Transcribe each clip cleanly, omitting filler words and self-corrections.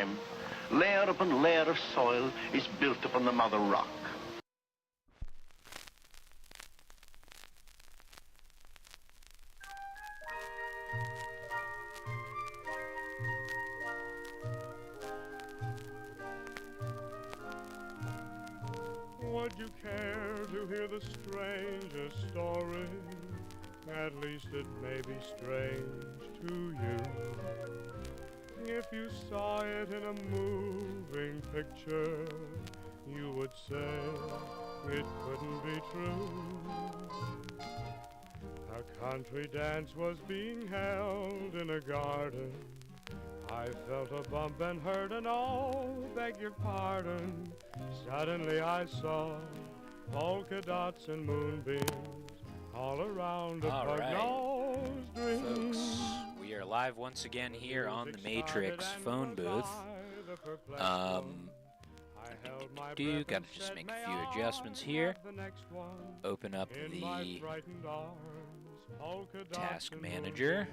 time. Layer upon layer of soil is built upon the mother rock. Would you care to hear the strangest story? At least it may be strange to you. If you saw it in a moving picture, you would say it couldn't be true. A country dance was being held in a garden. I felt a bump and heard an "oh, beg your pardon." Suddenly I saw polka dots and moonbeams all around a pug-nosed dream. Folks, we are live once again here on the Matrix phone booth. Gotta just make a few adjustments here. Open up the task manager.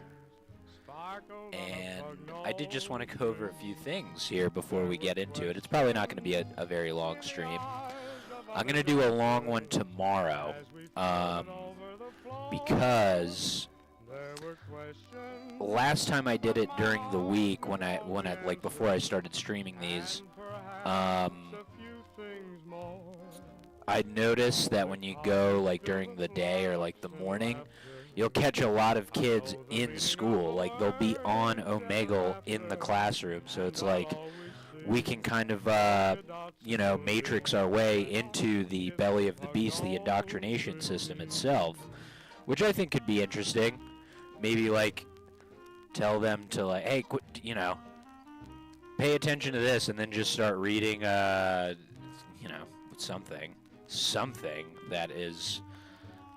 And I did just want to go over a few things here before we get into it. It's probably not going to be a very long stream. I'm going to do a long one tomorrow because last time I did it during the week when I like before I started streaming these, I noticed that when you go like during the day or like the morning, you'll catch a lot of kids in school. Like, they'll be on Omegle in the classroom. So it's like we can kind of, matrix our way into the belly of the beast, the indoctrination system itself, which I think could be interesting. Maybe, like, tell them to, like, hey, quit, pay attention to this, and then just start reading, something that is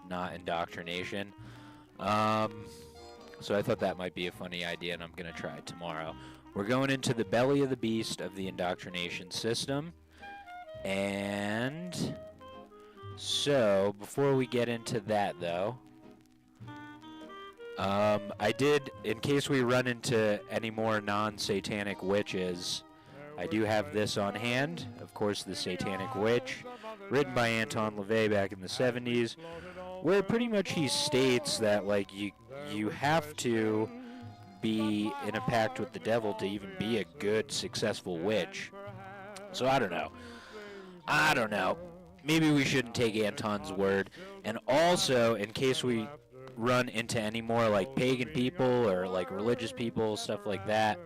not indoctrination. So I thought that might be a funny idea, and I'm going to try it tomorrow. We're going into the belly of the beast of the indoctrination system. And so, before we get into that, though, I did, in case we run into any more non-satanic witches, I do have this on hand. Of course, The Satanic Witch, written by Anton LaVey back in the 70s. Where pretty much he states that, like, you have to be in a pact with the devil to even be a good, successful witch. So I don't know. Maybe we shouldn't take Anton's word. And also, in case we run into any more, like, pagan people or, like, religious people, stuff like that,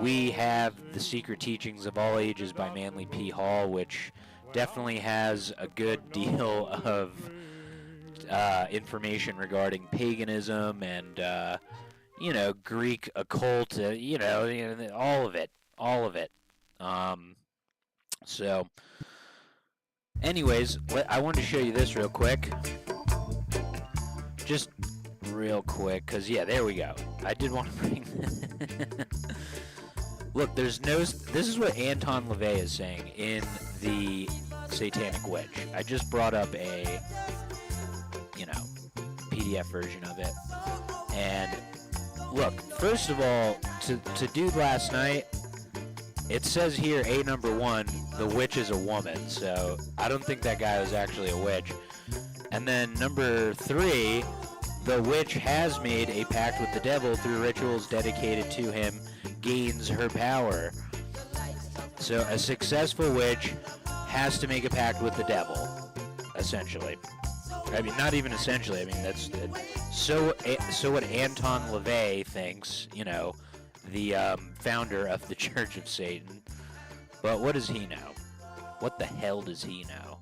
we have The Secret Teachings of All Ages by Manly P. Hall, which definitely has a good deal of information regarding paganism and, Greek occult, all of it. So, anyways, I wanted to show you this real quick. Just real quick, because, yeah, there we go. I did want to bring this. Look, this is what Anton LaVey is saying in The Satanic Witch. I just brought up a PDF version of it. And look, first of all, to do last night, it says here, A number 1, the witch is a woman. So I don't think that guy was actually a witch. And then number 3, the witch has made a pact with the devil through rituals dedicated to him, gains her power. So a successful witch has to make a pact with the devil, essentially. I mean, not even essentially. I mean, that's so what Anton LaVey thinks. The founder of the Church of Satan. But what does he know? What the hell does he know?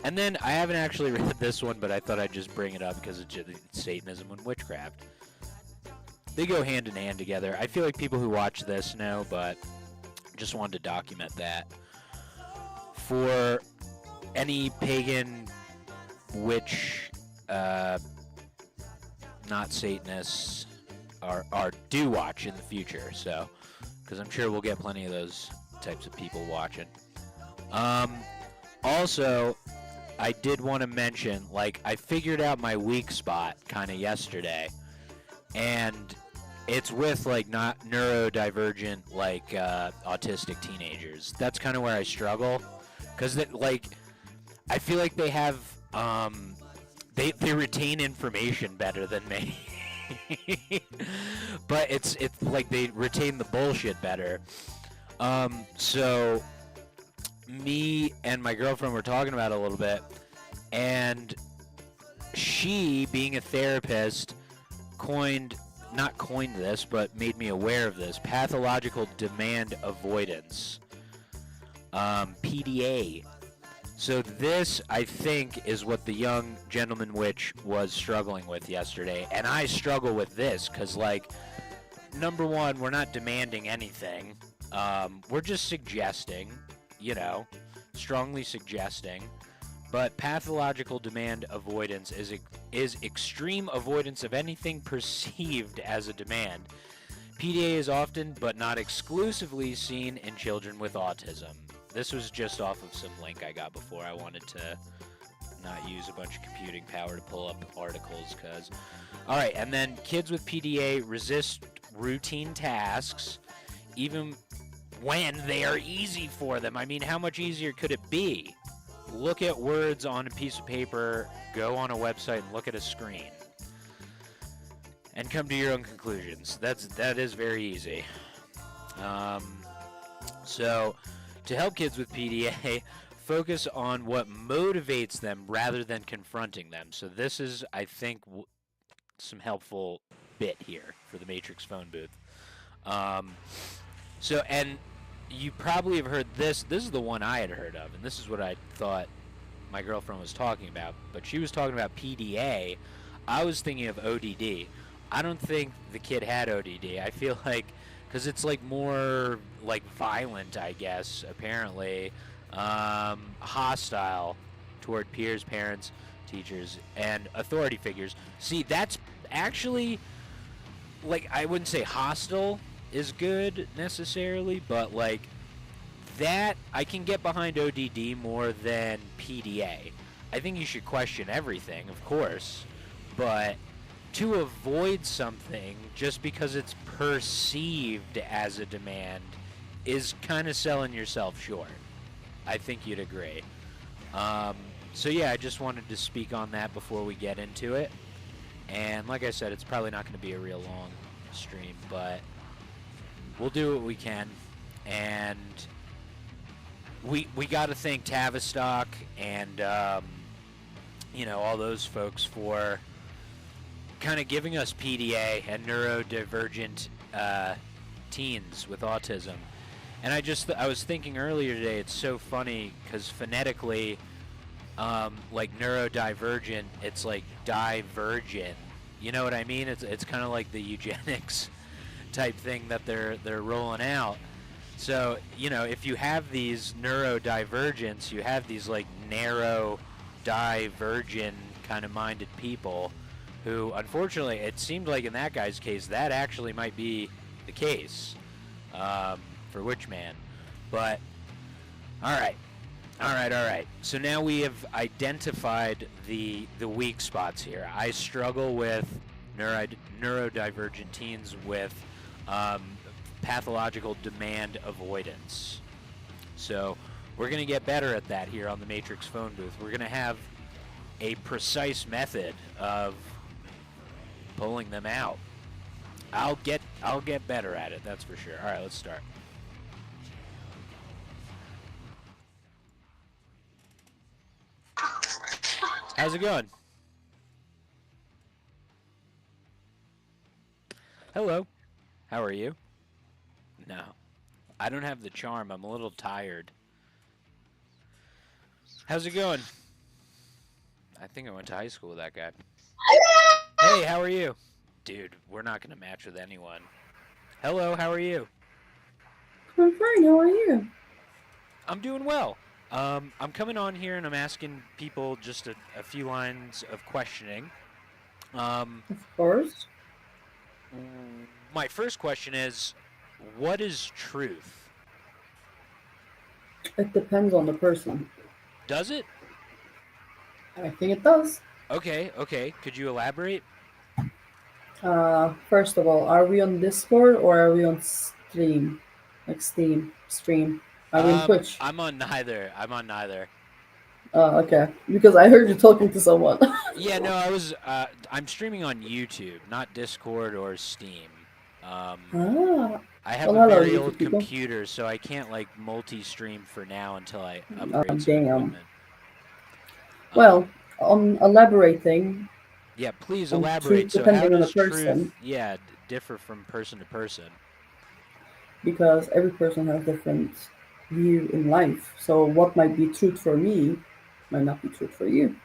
And then I haven't actually read this one, but I thought I'd just bring it up because it's Satanism and witchcraft. They go hand in hand together. I feel like people who watch this know, but just wanted to document that. For any pagan witch, not Satanists, do watch in the future, so, because I'm sure we'll get plenty of those types of people watching. Also, I did want to mention, like, I figured out my weak spot kind of yesterday, and it's with like not neurodivergent like autistic teenagers. That's kind of where I struggle, because like I feel like they have they retain information better than me. But it's like they retain the bullshit better. So me and my girlfriend were talking about it a little bit, and she, being a therapist, not coined this, but made me aware of this: pathological demand avoidance, PDA. So this, I think, is what the young gentleman witch was struggling with yesterday, and I struggle with this because, like, number one, we're not demanding anything. We're just suggesting, strongly suggesting. But pathological demand avoidance is extreme avoidance of anything perceived as a demand. PDA is often, but not exclusively, seen in children with autism. This was just off of some link I got before. I wanted to not use a bunch of computing power to pull up articles, because... Alright, and then kids with PDA resist routine tasks, even when they are easy for them. I mean, how much easier could it be? Look at words on a piece of paper, go on a website, and look at a screen. And come to your own conclusions. That is very easy. So, to help kids with PDA, focus on what motivates them rather than confronting them. So this is, I think, some helpful bit here for the Matrix phone booth. So, and you probably have heard this. This is the one I had heard of, and this is what I thought my girlfriend was talking about. But she was talking about PDA. I was thinking of ODD. I don't think the kid had ODD. I feel like, because it's like more like violent, I guess, apparently, hostile toward peers, parents, teachers, and authority figures. See, that's actually, like, I wouldn't say hostile is good necessarily, but like that, I can get behind ODD more than PDA. I think you should question everything, of course, but to avoid something just because it's perceived as a demand is kind of selling yourself short. I think you'd agree. So yeah, I just wanted to speak on that before we get into it. And like I said, it's probably not going to be a real long stream, but we'll do what we can. And we got to thank Tavistock and all those folks for kind of giving us PDA and neurodivergent teens with autism. And I was thinking earlier today, it's so funny because phonetically, like neurodivergent, it's like divergent. You know what I mean? It's kind of like the eugenics type thing that they're rolling out. So, if you have these neurodivergents, you have these like narrow divergent kind of minded people who, unfortunately, it seemed like in that guy's case, that actually might be the case for Witchman. But, all right. So now we have identified the weak spots here. I struggle with neurodivergent teens with pathological demand avoidance. So we're going to get better at that here on the Matrix phone booth. We're going to have a precise method of pulling them out. I'll get better at it, that's for sure. All right, let's start. How's it going? Hello. How are you? No. I don't have the charm. I'm a little tired. How's it going? I think I went to high school with that guy. Hey, how are you? Dude, we're not going to match with anyone. Hello, how are you? I'm fine, how are you? I'm doing well. I'm coming on here and I'm asking people just a few lines of questioning. Of course. My first question is, what is truth? It depends on the person. Does it? I think it does. Okay. Could you elaborate? First of all, are we on Discord or are we on stream? Like Steam, stream. Are we on Twitch? I'm on neither. I'm on neither. Oh, okay. Because I heard you talking to someone. Yeah, no, I'm streaming on YouTube, not Discord or Steam. Ah, I have well, a hello, very YouTube old people. computer, so I can't, like, multi-stream for now until I Oh, upgrade some damn. equipment. Well, on elaborating, Yeah, please on elaborate. truth So how depending on the does person, truth, differ from person to person? because every person has different view in life. So what might be truth for me might not be truth for you.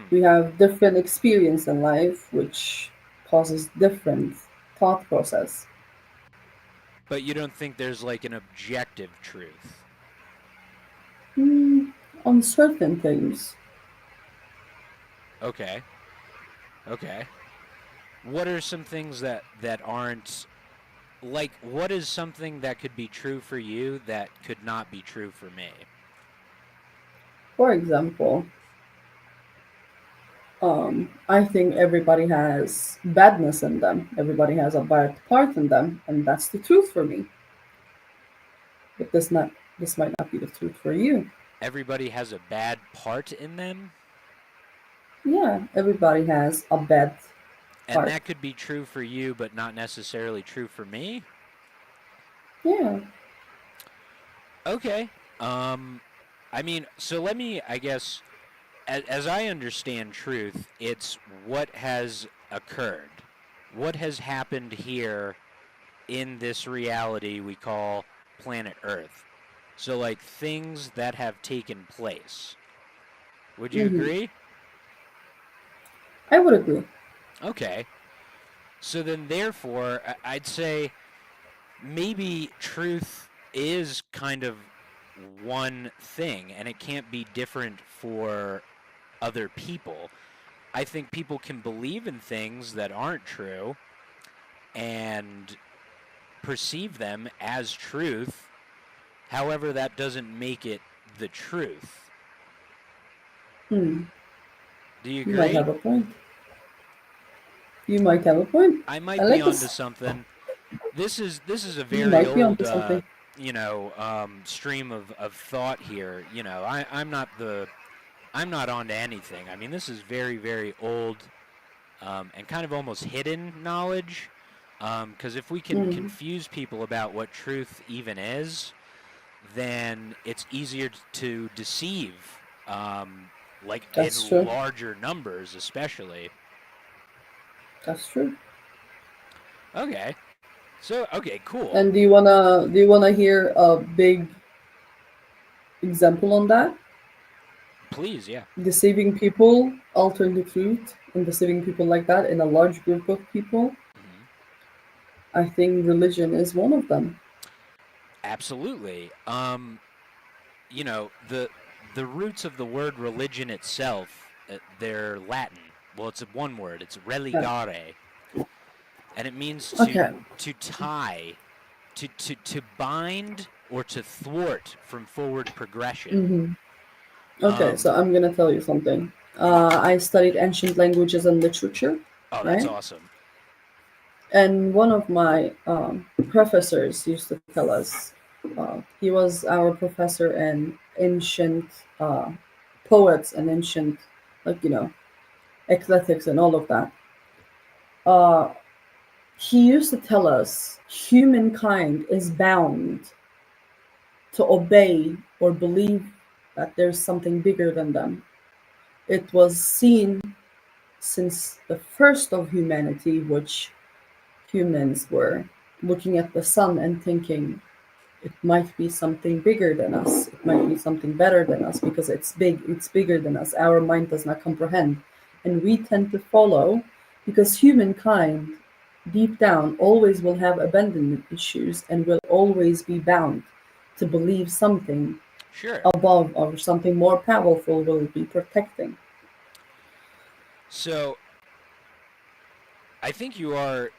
We have different experience in life, which causes different thought process. But you don't think there's, like, an objective truth? Hmm, on certain things. Okay. Okay. What are some things that aren't, like, what is something that could be true for you that could not be true for me? For example, I think everybody has badness in them. Everybody has a bad part in them, and that's the truth for me. But this might not be the truth for you. Everybody has a bad part in them? Yeah, everybody has a bad And part. that could be true for you, but not necessarily true for me? Yeah. Okay. I mean, so let me, I guess, as I understand truth, it's what has occurred. What has happened here in this reality we call planet Earth. So, like, things that have taken place. Would you agree? I would agree. Okay. So then, therefore, I'd say maybe truth is kind of one thing, and it can't be different for other people. I think people can believe in things that aren't true and perceive them as truth. However, that doesn't make it the truth. Hmm. Do you You might agree? have a point. You might have a point. I I might be like onto this. something. This is a You very might be old, onto something. stream of thought here. I'm not onto anything. I mean, this is very, very old, and kind of almost hidden knowledge. Because if we can confuse people about what truth even is, then it's easier to deceive, like That's in true. larger numbers, especially. That's true. Okay. So, okay, cool. And do you wanna hear a big example on that? Please, yeah. Deceiving people, altering the truth, and deceiving people like that in a large group of people. Hmm. I think religion is one of them. Absolutely. The roots of the word religion itself, they're Latin. Well, it's one word. It's Yeah. religare, and it means Okay. to tie, to bind or to thwart from forward progression. Okay, so I'm gonna tell you something. I studied ancient languages and literature, Oh, that's right? awesome. And one of my professors used to tell us, he was our professor in ancient poets and ancient, like, ecletics and all of that. Uh, he used to tell us humankind is bound to obey or believe that there's something bigger than them. It was seen since the first of humanity, which humans were looking at the sun and thinking it might be something bigger than us, it might be something better than us because it's big, it's bigger than us. Our mind does not comprehend. And we tend to follow because humankind, deep down, always will have abandonment issues and will always be bound to believe something Sure. above or something more powerful will be protecting. So, I think you are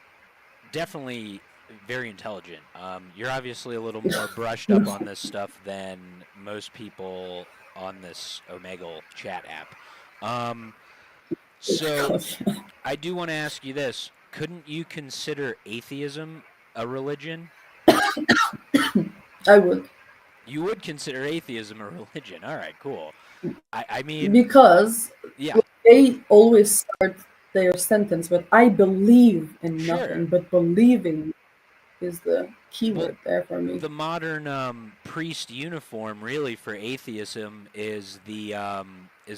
definitely very intelligent. You're obviously a little more brushed up on this stuff than most people on this Omegle chat app. So God, yeah. I do want to ask you this. Couldn't you consider atheism a religion? I would. You would consider atheism a religion. All right, cool. I mean, Because yeah, they always start their sentence with "I believe in sure. nothing," but believing is the Well, keyword there for me. the modern priest uniform really for atheism is the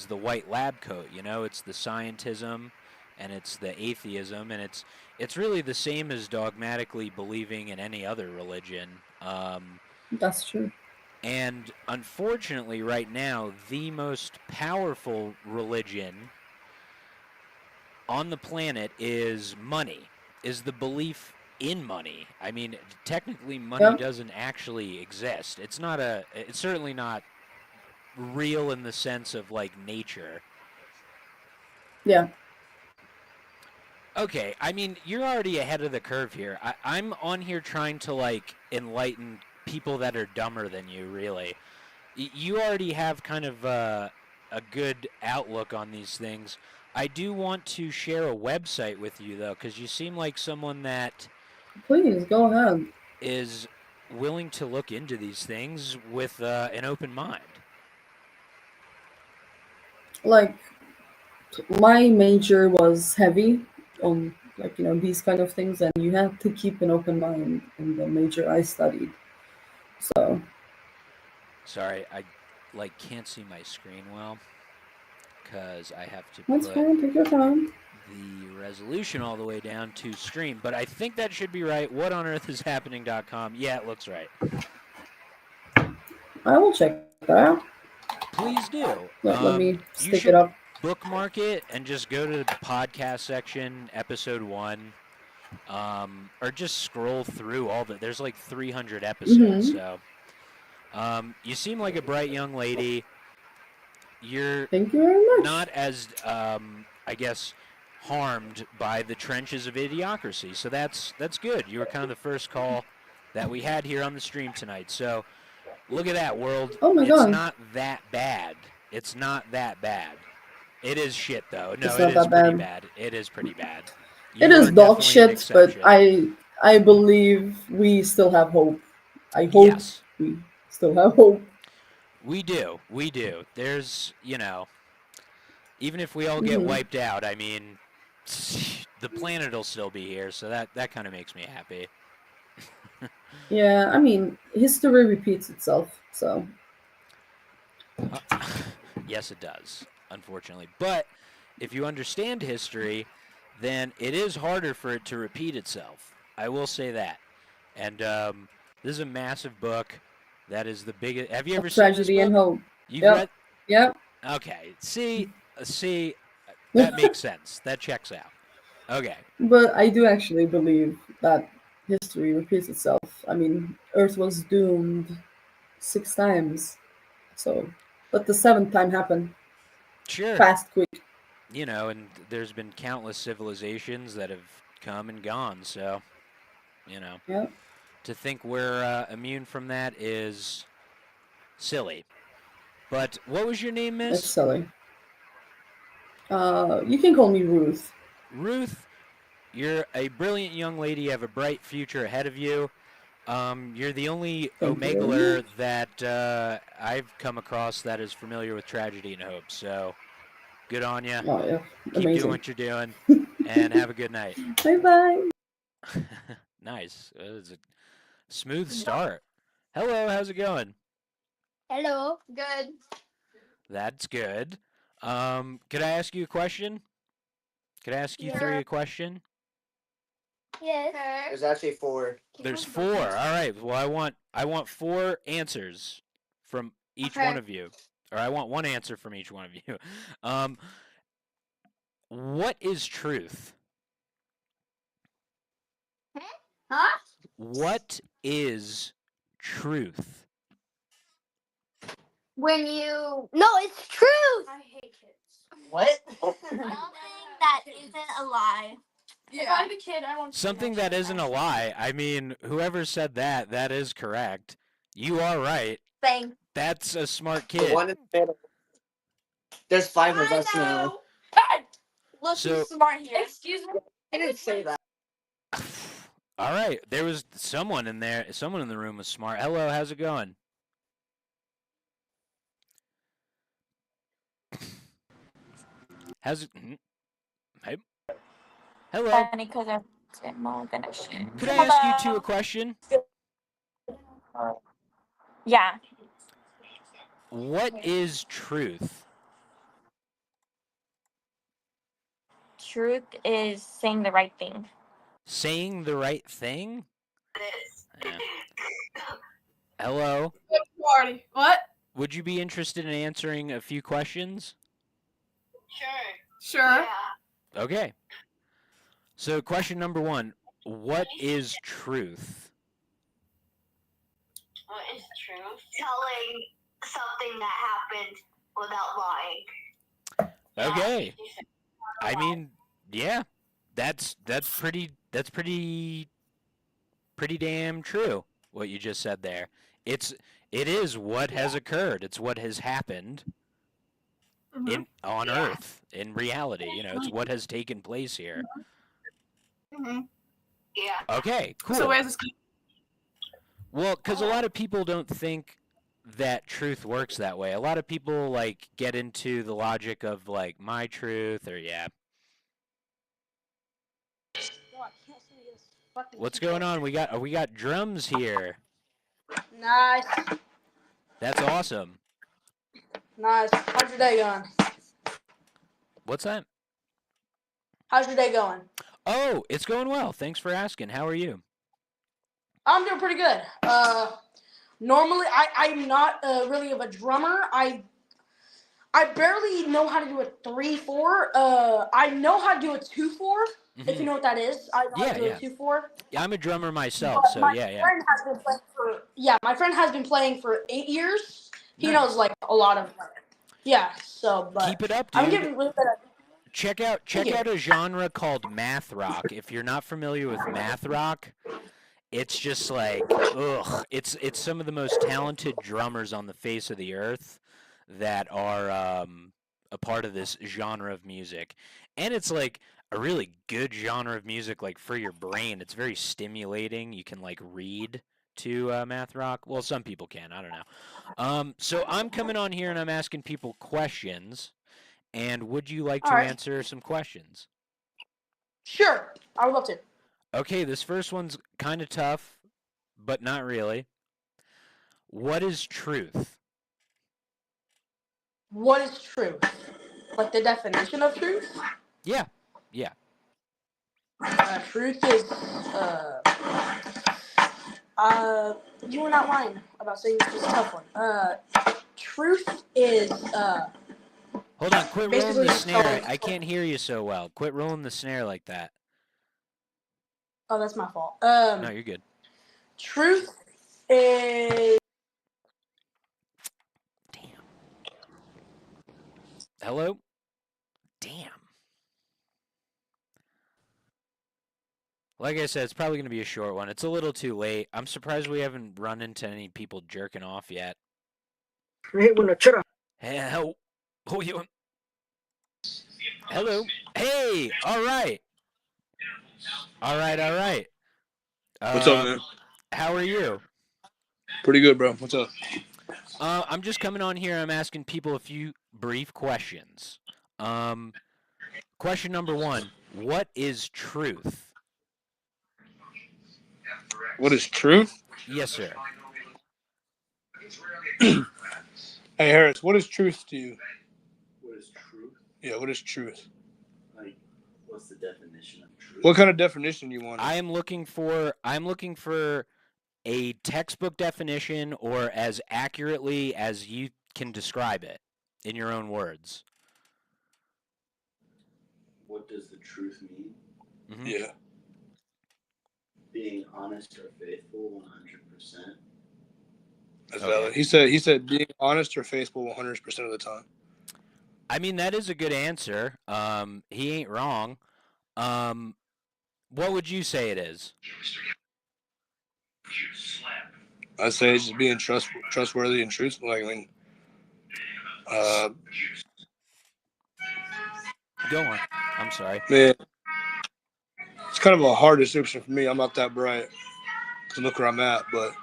white lab coat. You know, it's the scientism, and it's the atheism, and it's really the same as dogmatically believing in any other religion. That's true. And unfortunately, right now, the most powerful religion on the planet is money, is the belief in money. I mean, technically, money Yeah. doesn't actually exist. It's certainly not real in the sense of like nature. Yeah. Okay, I mean, you're already ahead of the curve here. I'm on here trying to like enlighten people that are dumber than you, really. You already have kind of a good outlook on these things. I do want to share a website with you, though, because you seem like someone that Please go ahead. is willing to look into these things with an open mind. Like, my major was heavy on, like, these kind of things, and you have to keep an open mind in the major I studied. So Sorry, I can't see my screen well because I have to that's put fine. Take your time. the resolution all the way down to stream, but I think that should be right. WhatOnEarthIsHappening.com. Yeah, it looks right. I will check that out. Please do. Let me You stick should it up. bookmark it and just go to the podcast section, episode 1, or just scroll through all the. There's like 300 episodes, so. You seem like a bright young lady. You're Thank you very much. not as, I guess, harmed by the trenches of idiocracy. So that's good. You were kind of the first call that we had here on the stream tonight. So look at that, world. Oh my It's God. not that bad. It's not that bad. It is shit, though. No, It's it not is that pretty bad. bad. It is pretty bad. It You is are dog definitely an shit, but exception. I believe we still have hope. I hope Yes. we still have hope. We do. There's, even if we all get wiped out, I mean, the planet will still be here, so that kind of makes me happy. Yeah, I mean, history repeats itself, so. Yes, it does, unfortunately. But if you understand history, then it is harder for it to repeat itself. I will say that. And this is a massive book. That is the biggest. Have you ever seen this Tragedy book? and hope. You've Yep. read? Yep. Okay. See, that makes sense. That checks out. Okay. But I do actually believe that history repeats itself. I mean, Earth was doomed 6 times, so let the 7th time happen. Sure. Fast, quick. And there's been countless civilizations that have come and gone, so, Yeah. to think we're immune from that is silly. But what was your name, It's miss? silly. You can call me Ruth. Ruth, you're a brilliant young lady. You have a bright future ahead of you. You're the only Thank you. Omegaler that I've come across that is familiar with tragedy and hope, so good on you. Oh, yeah. Keep doing Amazing. what you're doing, and have a good night. Bye-bye. Nice. It was a smooth start. Hello, how's it going? Hello. Good. That's good. Could I ask you a question? Could I ask you three a question? Yes. There's actually 4. There's 4. All right. Well, I want 4 answers from each one of you, or I want 1 answer from each one of you. What is truth? Huh? What is truth? When you. No, it's truth. I hate kids. What? Something that isn't a lie. Yeah. If I'm a kid, I want Something that isn't a lie. I mean, whoever said that, that is correct. You are right. Thing. That's a smart The kid. one in the middle. There's 5 of us now. Look, So- who's smart here. Excuse me. I didn't say that. All right, there was someone in there. Someone in the room was smart. Hello, how's it going? How's it? Hey. Hello. Funny because I'm more gonna shoot. Could I ask you two a question? Yeah. What is truth? Truth is saying the right thing. Saying the right thing? Yeah. Hello. Party. What? Would you be interested in answering a few questions? Sure. Okay. So, question number 1. What is truth? What is truth? Telling something that happened without lying. Okay. I mean, yeah. That's pretty damn true what you just said there. It is what has occurred. It's what has happened on Earth in reality. You know, it's what has taken place here. Mm-hmm. Yeah. Okay, cool. So where's this? Well, because a lot of people don't think that truth works that way. A lot of people like get into the logic of like my truth or What's going on? We got drums here. Nice. That's awesome. Nice. How's your day going? What's that? How's your day going? Oh, it's going well. Thanks for asking. How are you? I'm doing pretty good. Normally I'm not really of a drummer. I barely know how to do a 3/4. I know how to do a 2/4. If you know what that is, I know how to do a 2/4. Yeah, I'm a drummer myself, But so my yeah. friend has been playing my friend has been playing for 8 years. He Nice. knows like a lot of so but Keep it up, dude. I'm getting really good at Check out a genre called math rock. If you're not familiar with math rock, it's just like it's some of the most talented drummers on the face of the earth that are a part of this genre of music. And it's like a really good genre of music like for your brain. It's very stimulating. You can like read to math rock. Well, some people can. I don't know. So I'm coming on here and I'm asking people questions. And would you like to answer some questions? Sure, I would love to. Okay, this first one's kind of tough, but not really. What is truth? What is truth? Like the definition of truth? Yeah. Truth is you were not lying about saying this was a tough one. Truth is Hold on, quit rolling basically the snare. I can't hear you so well. Quit rolling the snare like that. Oh, that's my fault. No, you're good. Truth is Damn. Hello? Damn. Like I said, it's probably going to be a short one. It's a little too late. I'm surprised we haven't run into any people jerking off yet. Hey, hello. Who you? Hello. Hey, all right. What's up, man? How are you? Pretty good, bro. What's up? I'm just coming on here. I'm asking people a few brief questions. Question number 1. What is truth? What is truth? Yes, sir. Hey, Harris, what is truth to you? What is truth? Yeah, what is truth? Like, what's the definition of truth? What kind of definition do you want? I'm looking for a textbook definition or as accurately as you can describe it in your own words. What does the truth mean? Mm-hmm. Yeah. Being honest or faithful 100%. That's valid. He said being honest or faithful 100% of the time. I mean, that is a good answer. He ain't wrong. What would you say it is? I say it's just being trustworthy and truthful. Like, I mean, Go on. I'm sorry. Man, it's kind of a hard description for me. I'm not that bright to look where I'm at, but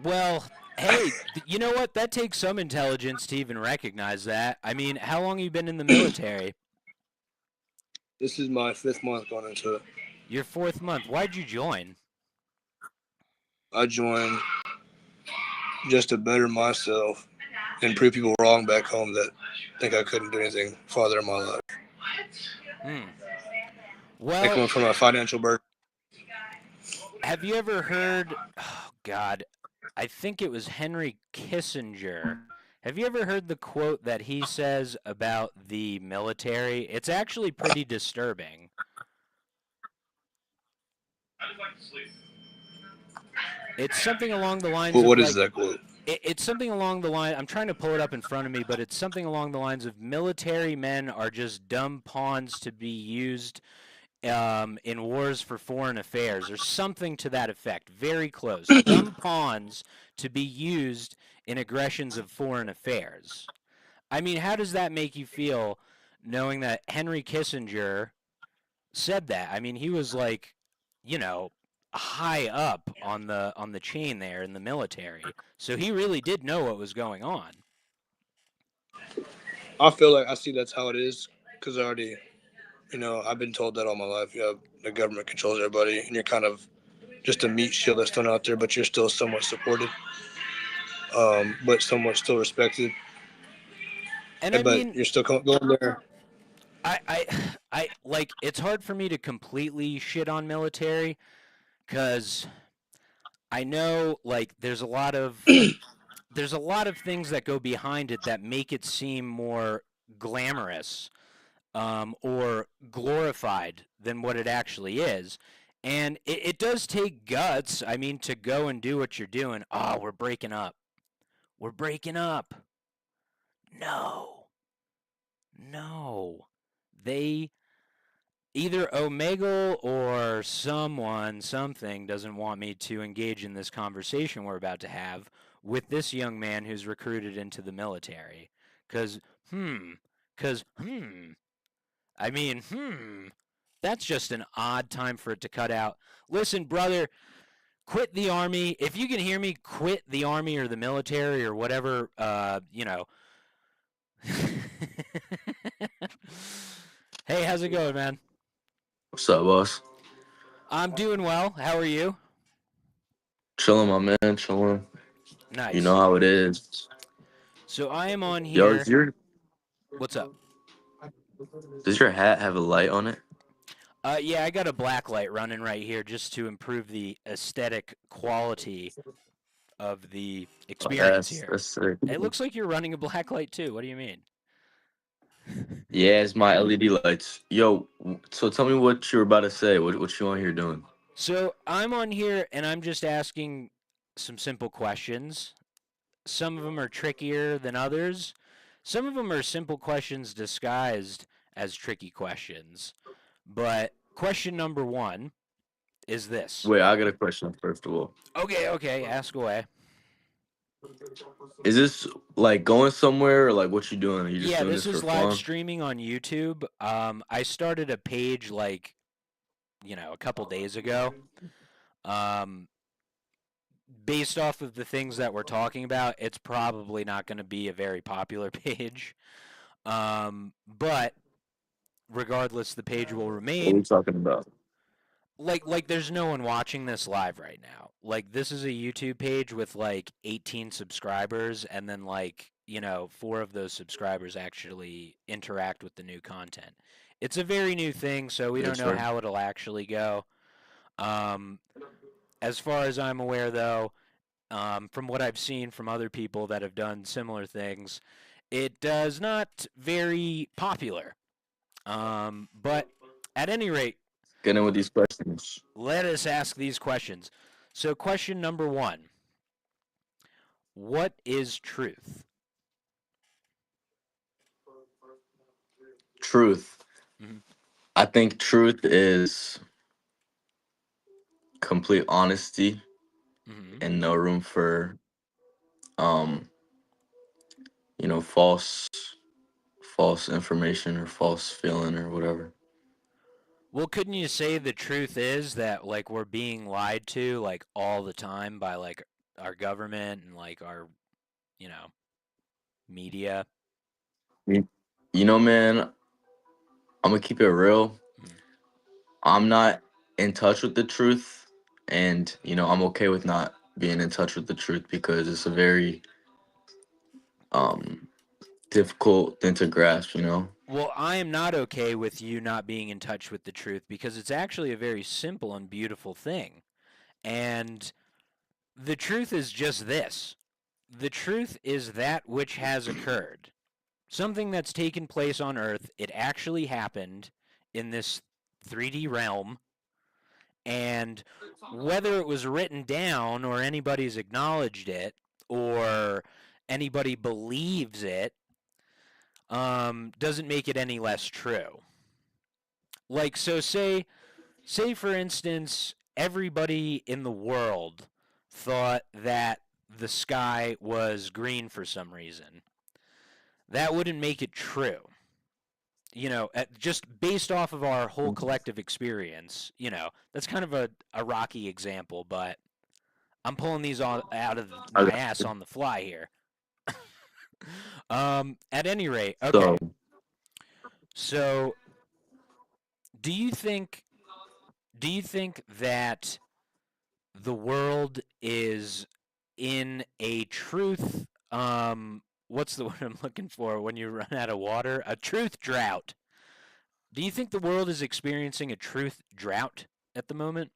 Well, hey, you know what? That takes some intelligence to even recognize that. I mean, how long have you been in the military? this is my 5th month going into it. Your 4th month. Why'd you join? I joined just to better myself and prove people wrong back home that think I couldn't do anything farther in my life. Well, Coming from a financial burden. have you ever heard, oh God, I think it was Henry Kissinger. Have you ever heard the quote that he says about the military? It's actually pretty disturbing. It's something along the lines Well, of what like, is that quote? it's something along the line. I'm trying to pull it up in front of me, but it's something along the lines of military men are just dumb pawns to be used in wars for foreign affairs, or something to that effect. Very close. Dumb pawns to be used in aggressions of foreign affairs. I mean, how does that make you feel, knowing that Henry Kissinger said that? I mean, he was like, you know, high up on the chain there in the military, so he really did know what was going on. I feel like I see that's how it is because I already, I've been told that all my life. The government controls everybody, and you're kind of just a meat shield that's thrown out there, but you're still somewhat supported, but somewhat still respected. And I But mean, you're still going there. I like, it's hard for me to completely shit on military, because I know, like, there's a lot of things that go behind it that make it seem more glamorous, or glorified than what it actually is. And it does take guts, I mean, to go and do what you're doing. Oh, we're breaking up. We're breaking up. No. No. They, either Omegle or something doesn't want me to engage in this conversation we're about to have with this young man who's recruited into the military. Because, I mean, that's just an odd time for it to cut out. Listen, brother, quit the Army. If you can hear me, quit the Army or the military or whatever, Hey, how's it going, man? What's up, boss? I'm doing well. How are you? Chilling, my man, chilling. Nice. You know how it is. So I am on Yo, here. What's up? Does your hat have a light on it? Yeah, I got a black light running right here just to improve the aesthetic quality of the experience here. That's sick. It looks like you're running a black light too. What do you mean? Yeah, it's my LED lights. Yo, so tell me what you were about to say. What you on here doing? So I'm on here and I'm just asking some simple questions. Some of them are trickier than others. Some of them are simple questions disguised as tricky questions. But question number 1 is this. Wait, I got a question first of all. Okay, ask away. Is this like going somewhere or like what you doing? Are you just Yeah, doing this this is for live fun? streaming on YouTube. I started a page like, a couple days ago. Based off of the things that we're talking about, it's probably not going to be a very popular page. But regardless, the page will What are remain. we talking about? Like there's no one watching this live right now. Like, this is a YouTube page with like 18 subscribers, and then 4 of those subscribers actually interact with the new content. It's a very new thing, so we don't know how it'll actually go. As far as I'm aware, though, from what I've seen from other people that have done similar things, it does not very popular. But at any rate, Get in with these questions. let us ask these questions. So question number 1. What is truth? Truth. Mhm. I think truth is complete honesty and no room for false information or false feeling or whatever. Well, couldn't you say the truth is that like we're being lied to like all the time by like our government and like our, you know, media? You, you know, man, I'm gonna keep it real. Mhm. I'm not in touch with the truth, and I'm okay with not being in touch with the truth because it's a very um difficult thing to grasp. Well, I am not okay with you not being in touch with the truth because it's actually a very simple and beautiful thing. And the truth is just this. The truth is that which has occurred. Something that's taken place on Earth, it actually happened in this 3D realm, and whether it was written down or anybody's acknowledged it or anybody believes it, doesn't make it any less true. Like, so say for instance, everybody in the world thought that the sky was green for some reason. That wouldn't make it true. Just based off of our whole collective experience, that's kind of a rocky example, but I'm pulling these all out of I my got ass you. on the fly here. At any rate, So, okay. So, do you think that the world is in a truth what's the word I'm looking for when you run out of water? A truth drought. Do you think the world is experiencing a truth drought at the moment?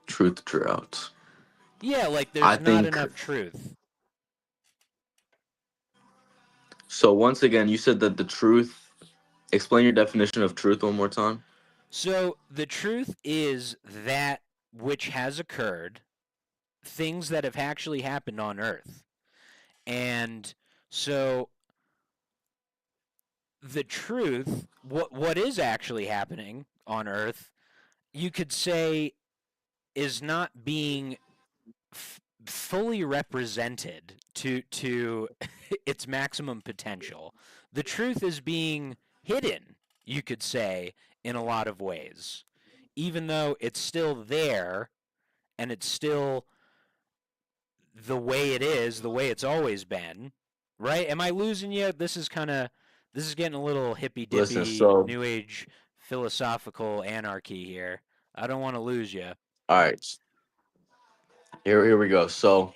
truth drought. Yeah, like I there's not think enough truth. so. Once again, you said that the truth. Explain your definition of truth one more time. So the truth is that which has occurred, things that have actually happened on Earth. And so the truth, what is actually happening on Earth, you could say is not being fully represented to its maximum potential. The truth is being hidden, you could say, in a lot of ways, even though it's still there and it's still the way it is, the way it's always been. Right? Am I losing you? This is getting a little hippy Listen, dippy so new age philosophical anarchy here. I don't want to lose you. all right, here we go. So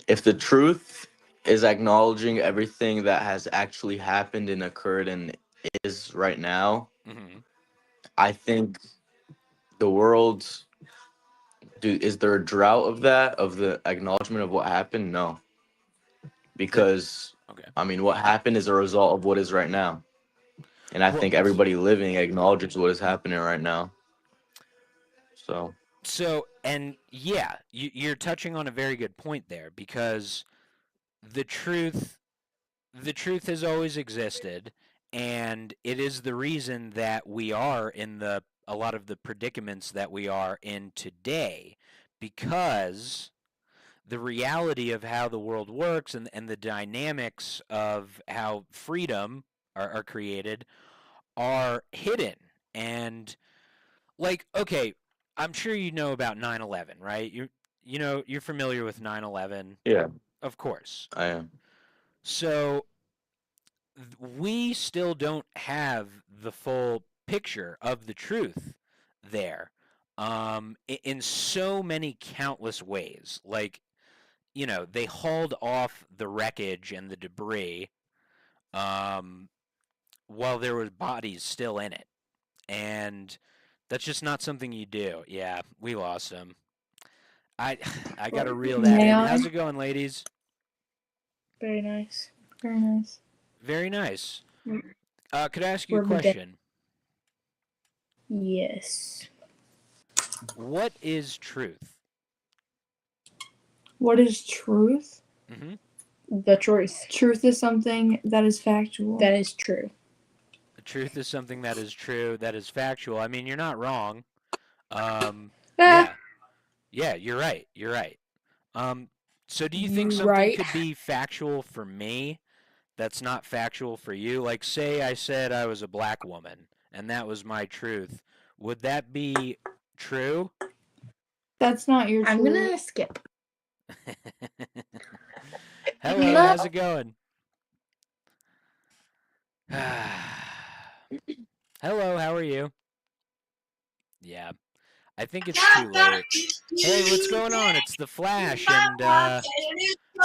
if the truth is acknowledging everything that has actually happened and occurred and is right now, Mm-hmm. I think the world's is there a drought of that, of the acknowledgement of what happened? No, That because okay. I mean, what happened is a result of what is right now, and I Well, think everybody living acknowledges what is happening right now. So so and yeah, you're touching on a very good point there because the truth the truth has always existed, and it is the reason that we are in a lot of the predicaments that we are in today, because the reality of how the world works and the dynamics of how freedom are created are hidden. And like, okay, I'm sure you know about 9/11, right? You're familiar with 9/11, yeah, of course. I am. So we still don't have the full picture of the truth there, in so many countless ways. Like, they hauled off the wreckage and the debris, um, while there was bodies still in it, and that's just not something you do. Yeah, we lost him. I I gotta reel that May in. I? How's it going, ladies? Very nice. Very nice. Very nice. Could I ask you a We're the day. question? Yes. What is truth? What is truth? Mm-hmm. The truth. Truth is something that is factual. That is true. The truth is something that is true, that is factual. I mean, you're not wrong. Ah, Yeah, yeah, you're right. You're right. So do you think you something right. could be factual for me that's not factual for you? Like, say I said I was a black woman, and that was my truth. Would that be true? That's not your I'm truth. gonna skip. Hello, No. how's it going? Hello, how are you? Yeah, I think it's too late. Hey, what's going on? It's the Flash, and are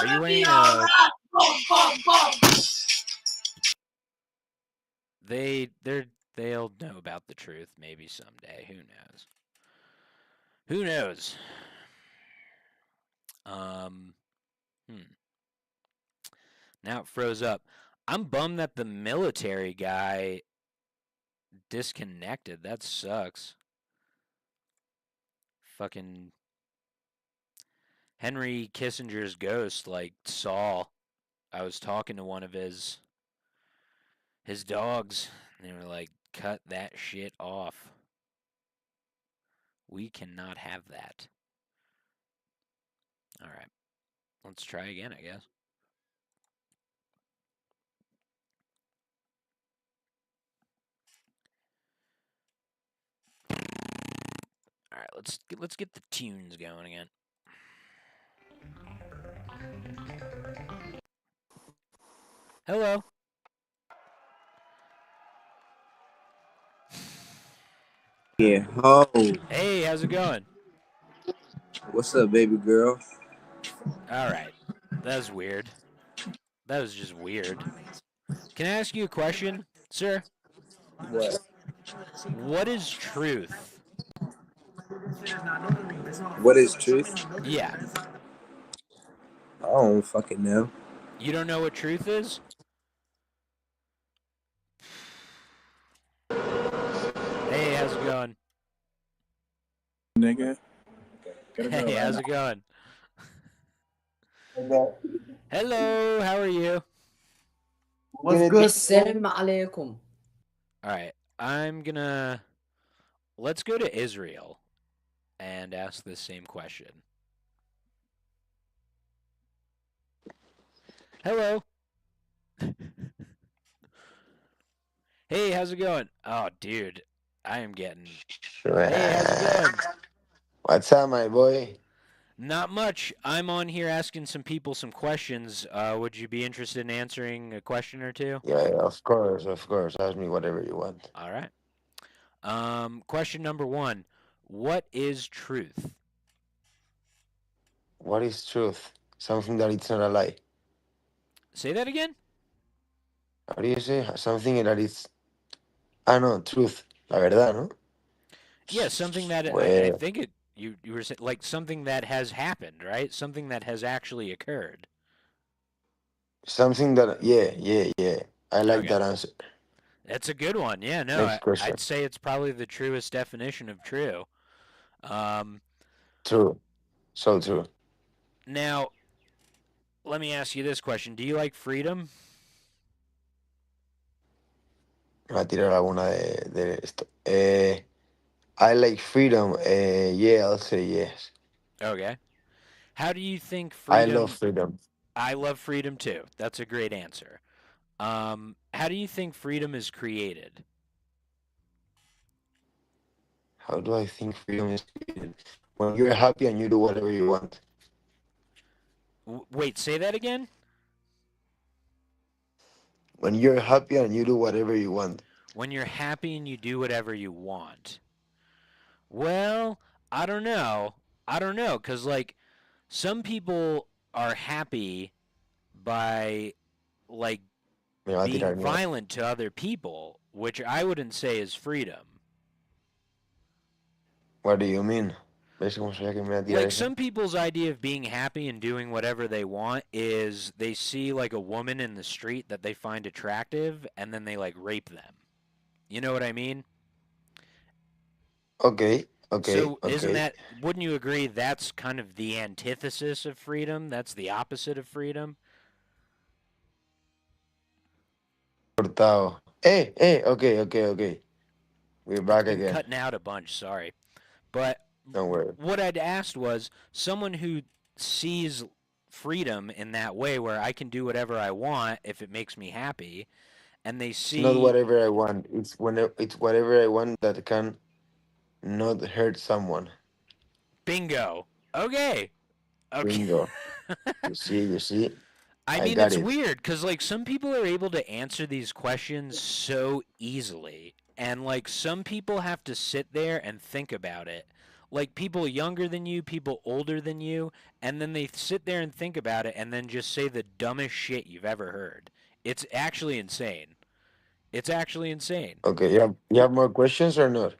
you wearing a... They'll know about the truth maybe someday. Who knows? Who knows? Now it froze up. I'm bummed that the military guy disconnected. That sucks. Fucking Henry Kissinger's ghost, like, saw I was talking to one of his dogs, and they were like, cut that shit off. We cannot have that. All right. Let's try again, I guess. All right, let's get the tunes going again. Hello. Yeah. Oh, Hey, how's it going? what's up, baby girl? All right. That was weird. That was just weird. Can I ask you a question, sir? What? What is truth? What is truth? Yeah. I don't fucking know. You don't know what truth is? Hey, how's it going? Nigga. Hey, how's it going? Hello, how are you? What's good? Assalamu alaikum. All right, let's go to Israel and ask this same question. Hello. Hey, how's it going? Oh, dude, I am getting... Hey, how's it going? What's up, my boy? Not much. I'm on here asking some people some questions. Would you be interested in answering a question or two? Yeah, of course, of course. Ask me whatever you want. All right. Question number 1. What is truth? What is truth? Something that it's not a lie. Say that again? How do you say? Something that is... Ah, no, truth. La verdad, no? Yeah, something that I Well, think it you were saying, like something that has happened, right? Something that has actually occurred. something that... Yeah. I like Okay. that answer. That's a good one. Yeah, no, Next question. I'd say it's probably the truest definition of true. True. So true. Now, let me ask you this question. Do you like freedom? Me va a tirar alguna de esto. I like freedom. Yeah, I'll say yes. Okay. How do you think I love freedom... freedom. I love freedom too. That's a great answer. How do you think freedom is created? How do I think freedom is created? When you're happy and you do whatever you want. Wait, say that again? When you're happy and you do whatever you want. When you're happy and you do whatever you want. Well, I don't know. Because, like, some people are happy by, like, Me va a being tirar miedo. violent to other people, which I wouldn't say is freedom. What do you mean? ¿Ves cómo sabía que me iba a tirar Like, esa? some people's idea of being happy and doing whatever they want is they see, like, a woman in the street that they find attractive, and then they, like, rape them. You know what I mean? Okay. So wouldn't you agree that's kind of the antithesis of freedom? That's the opposite of freedom? Cortado. Okay. We're back You're again. cutting out a bunch, sorry. But Don't worry. what I'd asked was someone who sees freedom in that way where I can do whatever I want if it makes me happy, and they It's not see whatever I want. It's whatever I want that can not hurt someone. bingo. Okay. Okay. Bingo. You see, I I mean, got it's it. weird because, like, some people are able to answer these questions so easily. And, like, some people have to sit there and think about it. Like, people younger than you, people older than you, and then they sit there and think about it and then just say the dumbest shit you've ever heard. It's actually insane. It's actually insane. Okay, you have more questions or not?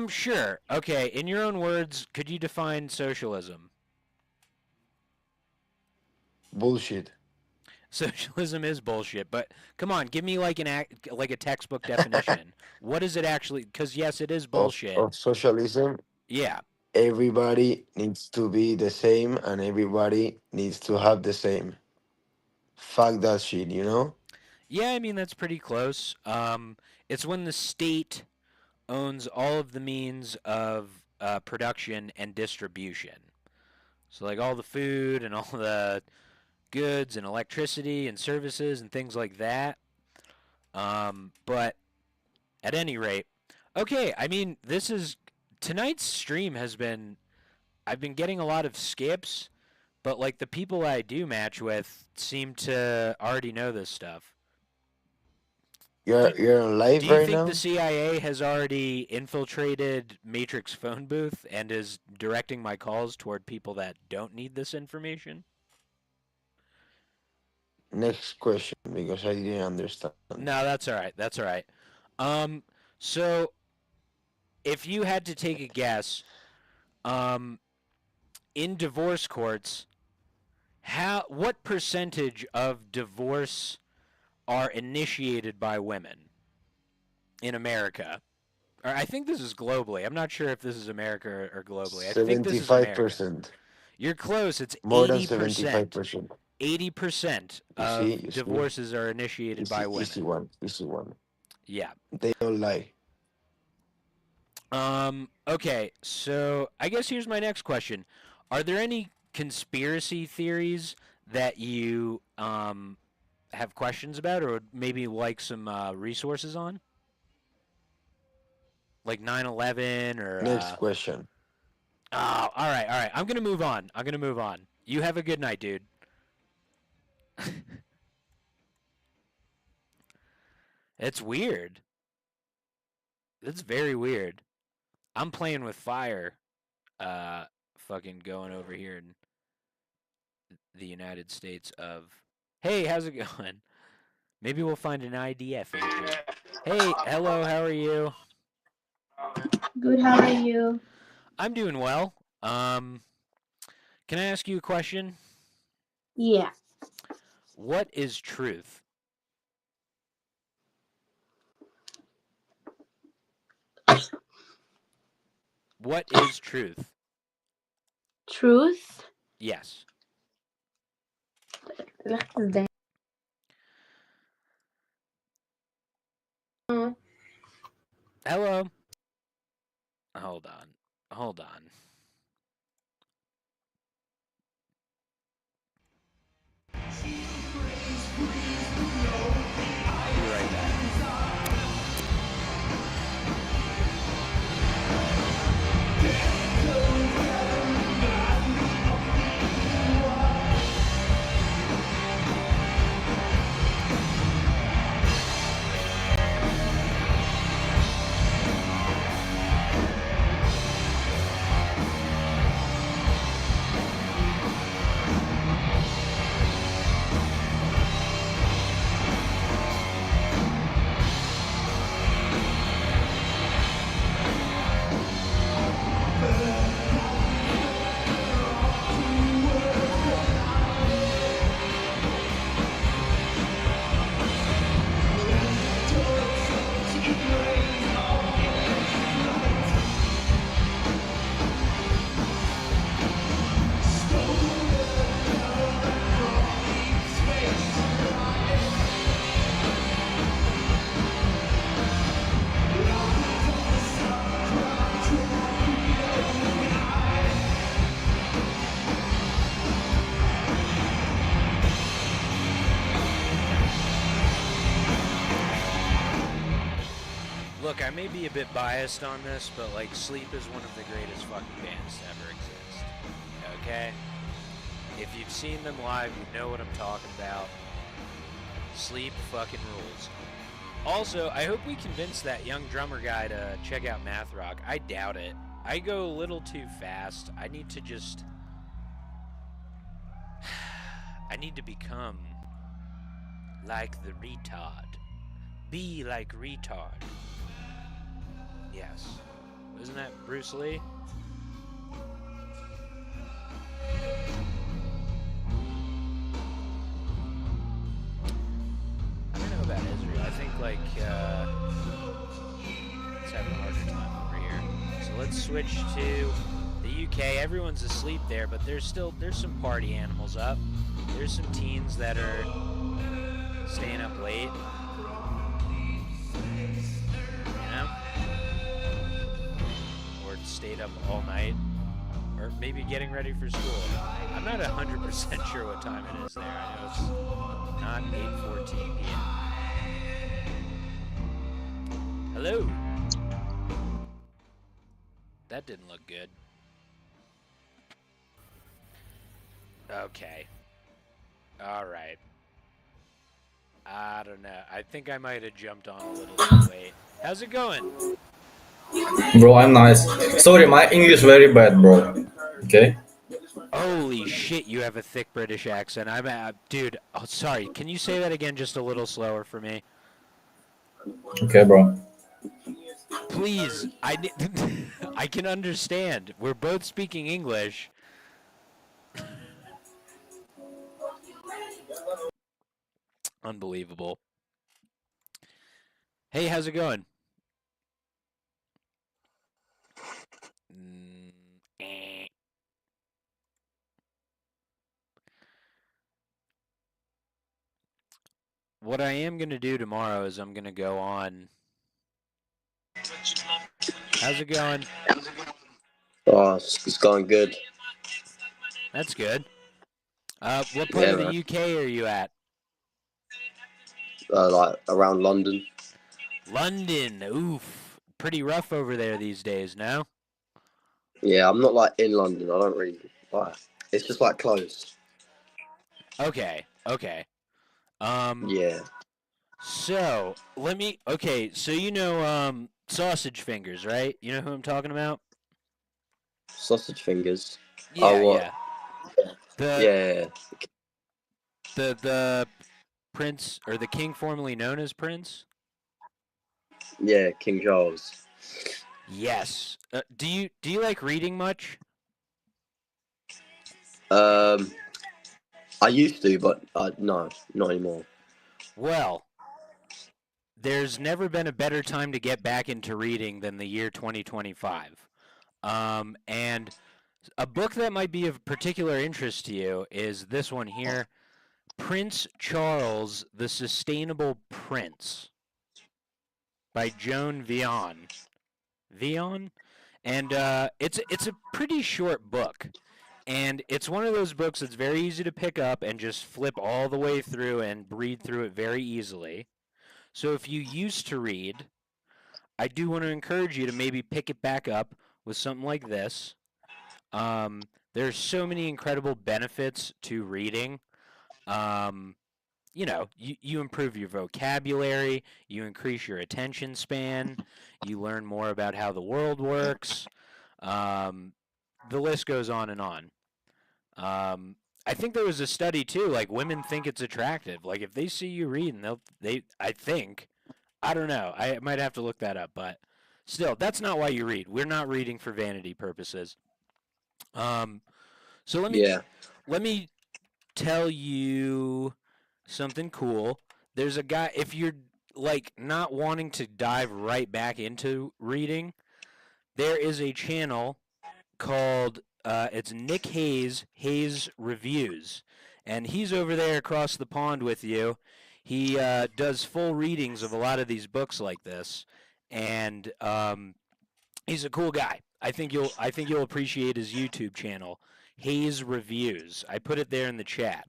Sure. Okay, in your own words, could you define socialism? Bullshit. Socialism is bullshit, but come on, give me like like a textbook definition. What is it actually? Because yes, it is Of bullshit. of socialism. Yeah, Everybody needs to be the same, and everybody needs to have the same. Fuck that shit, you know? yeah. I mean that's pretty close. It's when the state owns all of the means of production and distribution. So like all the food and all the goods and electricity and services and things like that. But at any rate, okay, I mean, tonight's stream has been, I've been getting a lot of skips, but like the people I do match with seem to already know this stuff. You're on Do live you right think now? the CIA has already infiltrated Matrix phone booth and is directing my calls toward people that don't need this information? Next question, because I didn't understand. No, that's all right. That's all right. So if you had to take a guess, in divorce courts, what percentage of divorce are initiated by women in America? Or I think this is globally. I'm not sure if this is America or globally. I think this is America. 75%. You're close. It's More than 80%. 75%. 80% You of see? divorces are initiated by women. Easy one. Easy one. Yeah. They don't lie. Okay, so I guess here's my next question. Are there any conspiracy theories that you have questions about or would maybe like some resources on? Like 9/11 or Next question. Oh, all right, all right. I'm going to move on. I'm going to move on. You have a good night, dude. It's weird. It's very weird. I'm playing with fire. Fucking going over here in the United States of. Hey, how's it going? Maybe we'll find an IDF agent. Hey, hello, how are you? Good, how are you? I'm doing well. Can I ask you a question? Yeah. What is truth? What is truth? Truth? Yes. Hello. Hold on. Hold on. I'll be right back. Look, I may be a bit biased on this, but like Sleep is one of the greatest fucking bands to ever exist. Okay? If you've seen them live, you know what I'm talking about. Sleep fucking rules. Also, I hope we convince that young drummer guy to check out Math Rock. I doubt it. I go a little too fast. I need to just... I need to become like the retard. Be like retard. Yes. Isn't that Bruce Lee? I don't know about Israel. I think, like, it's having a harder time over here. So let's switch to the UK. Everyone's asleep there, but there's some party animals up. There's some teens that are staying up late. You know? Or stayed up all night. Or maybe getting ready for school. I'm not 100% sure what time it is there. I know it's not 8:14 p.m. Hello? That didn't look good. Okay. Alright. I don't know. I think I might have jumped on a little too late. How's it going? Bro, I'm nice. Sorry, my English very bad, bro. Okay? Holy shit, you have a thick British accent. Dude, oh, sorry. Can you say that again just a little slower for me? Okay, bro. Please, I can understand. We're both speaking English. Unbelievable. Hey, how's it going? What I am going to do tomorrow is I'm going to go on... How's it going? Oh, it's going good. That's good. What part of the UK are you at? Like around London. London, oof. Pretty rough over there these days, no? Yeah, I'm not like in London. I don't really like. It's just like close. Okay. Yeah. So so you know sausage fingers, right? You know who I'm talking about? Sausage fingers. Yeah, oh, what? Yeah. Yeah. The prince or the king formerly known as Prince? Yeah, King Charles. Yes. Do you like reading much? I used to, but no, not anymore. Well, there's never been a better time to get back into reading than the year 2025. And a book that might be of particular interest to you is this one here, Prince Charles, the Sustainable Prince by Joan Vion. And it's a pretty short book. And it's one of those books that's very easy to pick up and just flip all the way through and read through it very easily. So if you used to read, I do want to encourage you to maybe pick it back up with something like this. There's so many incredible benefits to reading. You know, you improve your vocabulary, you increase your attention span, you learn more about how the world works. The list goes on and on. I think there was a study too, like women think it's attractive. Like if they see you reading, I don't know. I might have to look that up, but still, that's not why you read. We're not reading for vanity purposes. So let me tell you something cool. There's a guy, if you're like not wanting to dive right back into reading, there is a channel called it's Nick Hayes Reviews, and he's over there across the pond with you. He does full readings of a lot of these books like this, and he's a cool guy. I think you'll appreciate his YouTube channel, Hayes Reviews. I put it there in the chat.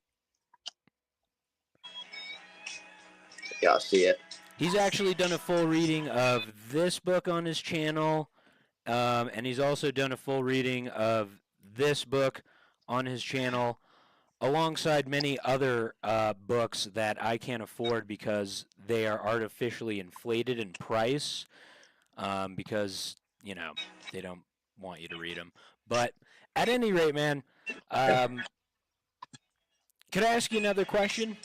Yeah, I see it. He's actually done a full reading of this book on his channel, and he's also done a full reading of this book on his channel, alongside many other books that I can't afford because they are artificially inflated in price, because, you know, they don't want you to read them. But at any rate, man, could I ask you another question?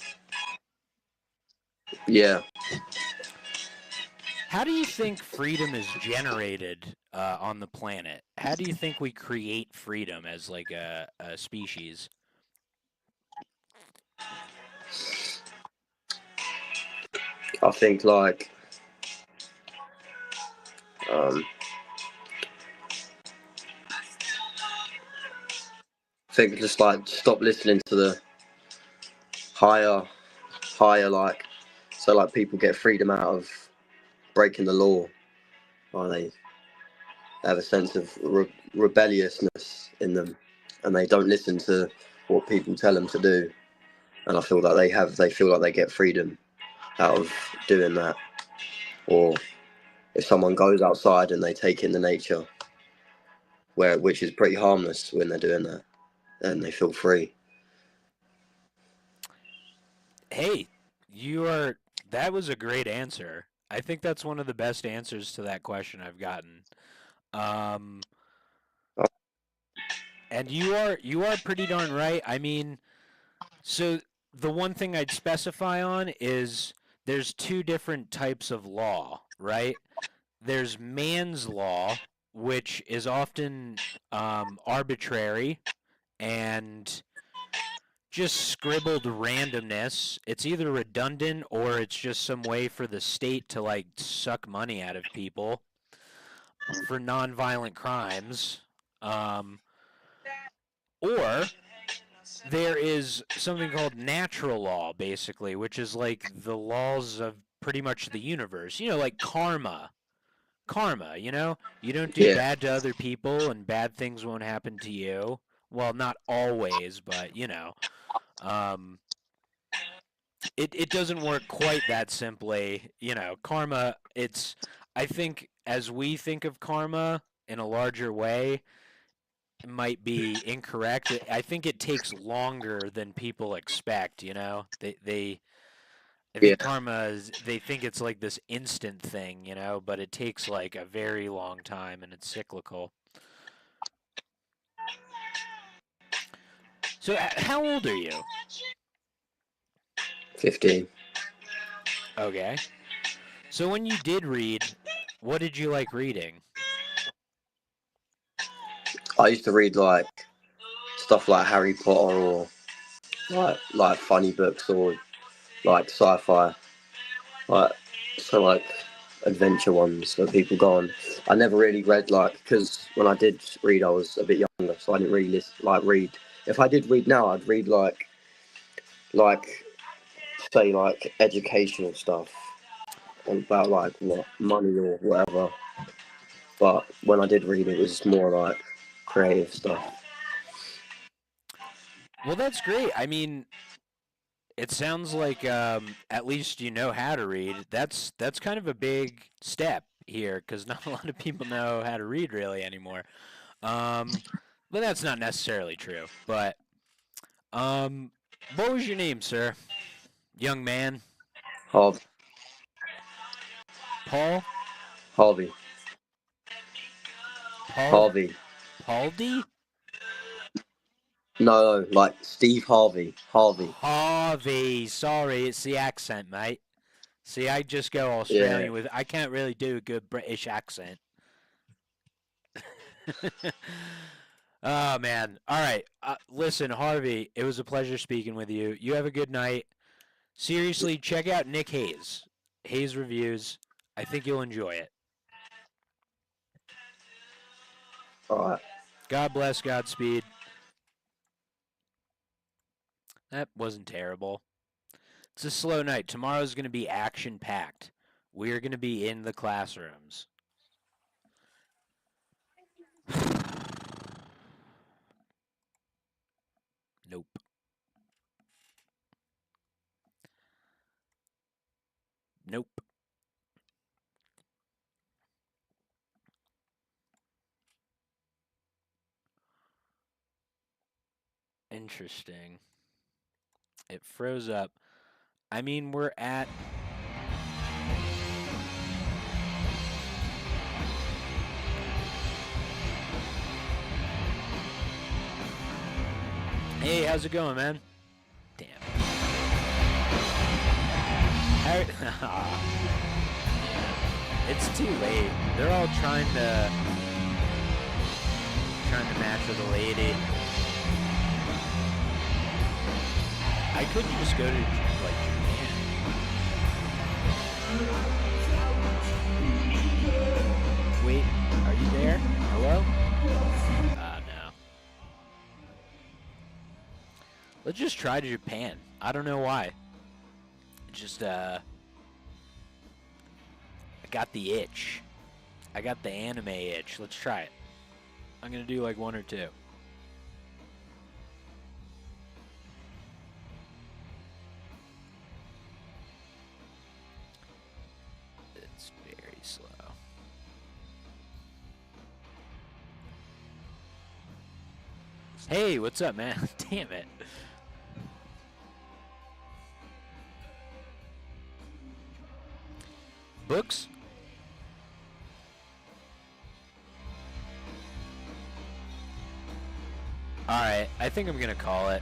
Yeah. How do you think freedom is generated on the planet? How do you think we create freedom as like a species? I think like I think just like stop listening to the higher like, so like people get freedom out of breaking the law, or they have a sense of rebelliousness in them, and they don't listen to what people tell them to do. And I feel that they feel like they get freedom out of doing that. Or if someone goes outside and they take in the nature, which is pretty harmless when they're doing that, then they feel free. Hey, that was a great answer. I think that's one of the best answers to that question I've gotten. And you are pretty darn right. I mean, so the one thing I'd specify on is there's two different types of law, right? There's man's law, which is often arbitrary and just scribbled randomness. It's either redundant or it's just some way for the state to like suck money out of people for nonviolent crimes. Or there is something called natural law, basically, which is like the laws of pretty much the universe. You know, like karma. Karma, you know? You don't do bad to other people and bad things won't happen to you. Well, not always, but, you know. It doesn't work quite that simply. You know, karma, I think as we think of karma in a larger way, it might be incorrect. I think it takes longer than people expect, you know? I think karma they think it's like this instant thing, you know, but it takes like a very long time and it's cyclical. So how old are you? 15. Okay. So when you did read, what did you like reading? I used to read like stuff like Harry Potter, or like funny books, or like sci-fi, like adventure ones that people go on. I never really read, like, because when I did read I was a bit younger, so I didn't really read. If I did read now, I'd read like say like educational stuff about like what money or whatever. But when I did read, it was more like creative stuff. Well, that's great. I mean, it sounds like at least you know how to read. That's kind of a big step here because not a lot of people know how to read really anymore. But that's not necessarily true. But what was your name, sir? Young man? Harvey. Paul? Harvey. Harvey. Paul D? No, like Steve Harvey. Harvey. Harvey. Sorry, it's the accent, mate. See, I just go Australian with. I can't really do a good British accent. Oh, man. All right. Listen, Harvey, it was a pleasure speaking with you. You have a good night. Seriously, check out Nick Hayes. Hayes Reviews. I think you'll enjoy it. All right. God bless, Godspeed. That wasn't terrible. It's a slow night. Tomorrow's going to be action-packed. We're going to be in the classrooms. Nope. Nope. Interesting. It froze up. I mean, we're at... Hey, how's it going, man? Damn. It's too late. They're all trying to match with a lady. I could just go to like Japan. Wait, are you there? Hello? No. Let's just try Japan. I don't know why. Just I got the itch. I got the anime itch. Let's try it. I'm gonna do like one or two. It's very slow. Hey, what's up, man? Damn it. Books? Alright, I think I'm going to call it.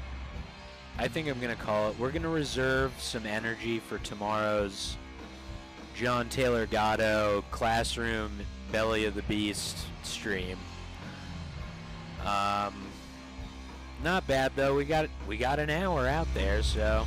We're going to reserve some energy for tomorrow's John Taylor Gatto Classroom Belly of the Beast stream. Not bad though. We got an hour out there, so